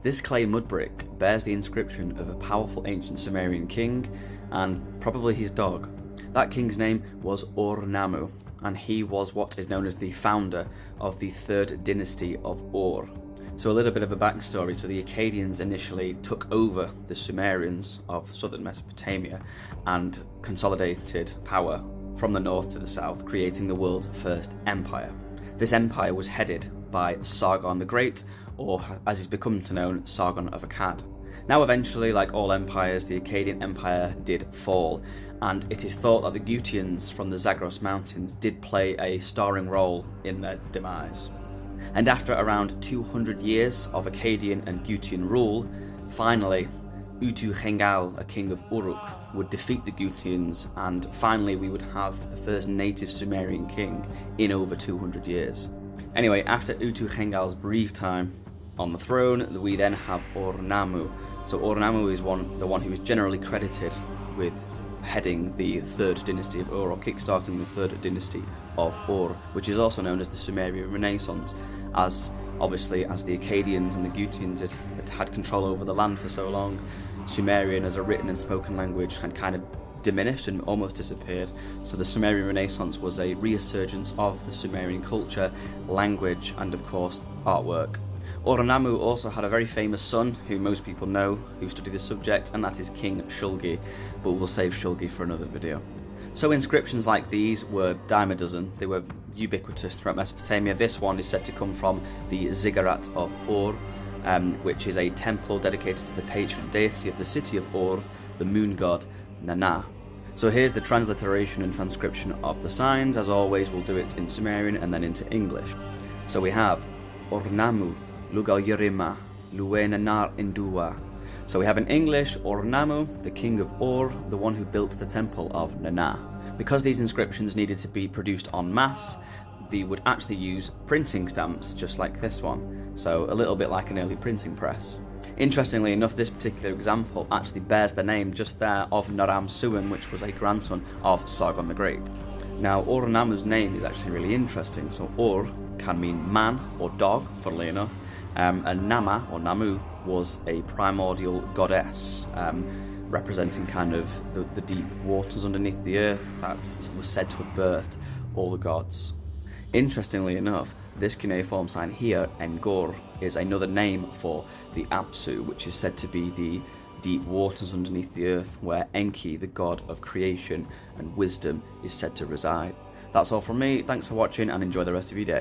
This clay mud brick bears the inscription of a powerful ancient Sumerian king and probably his dog. That king's name was Ur-Nammu, and he was what is known as the founder of the third dynasty of Ur. So a little bit of a backstory. So the Akkadians initially took over the Sumerians of southern Mesopotamia and consolidated power from the north to the south, creating the world's first empire. This empire was headed by Sargon the Great, or as he's become to known, Sargon of Akkad. Now eventually, like all empires, the Akkadian Empire did fall, and it is thought that the Gutians from the Zagros Mountains did play a starring role in their demise. And after around 200 years of Akkadian and Gutian rule, finally Utu-Khengal, a king of Uruk, would defeat the Gutians, and finally we would have the first native Sumerian king in over 200 years. Anyway, after Utu-Khengal's brief time on the throne, we then have Ur-Nammu. So Ur-Nammu is the one who is generally credited with heading the third dynasty of Ur, or kickstarting the third dynasty of Ur, which is also known as the Sumerian Renaissance, as obviously as the Akkadians and the Gutians had control over the land for so long, Sumerian as a written and spoken language had kind of diminished and almost disappeared. So the Sumerian Renaissance was a resurgence of the Sumerian culture, language, and of course artwork. Ur-Nammu also had a very famous son who most people know who study the subject, and that is King Shulgi, but we'll save Shulgi for another video. So inscriptions like these were dime a dozen. They were ubiquitous throughout Mesopotamia. This one is said to come from the ziggurat of Ur, which is a temple dedicated to the patron deity of the city of Ur, the moon god Nanna. So here's the transliteration and transcription of the signs. As always, we'll do it in Sumerian and then into English. So we have Ur-Nammu Lugal Yerima, Luenanar Indua. So we have in English, Ur-Nammu, the king of Ur, the one who built the temple of Nanna. Because these inscriptions needed to be produced en masse, they would actually use printing stamps just like this one. So a little bit like an early printing press. Interestingly enough, this particular example actually bears the name just there of Naram-Suan, which was a grandson of Sargon the Great. Now, Ur-Nammu's name is actually really interesting. So Ur can mean man or dog, funnily enough. And Nama, or Nammu, was a primordial goddess, representing kind of the deep waters underneath the earth that was said to have birthed all the gods. Interestingly enough, this cuneiform sign here, Ngor, is another name for the Apsu, which is said to be the deep waters underneath the earth, where Enki, the god of creation and wisdom, is said to reside. That's all from me. Thanks for watching and enjoy the rest of your day.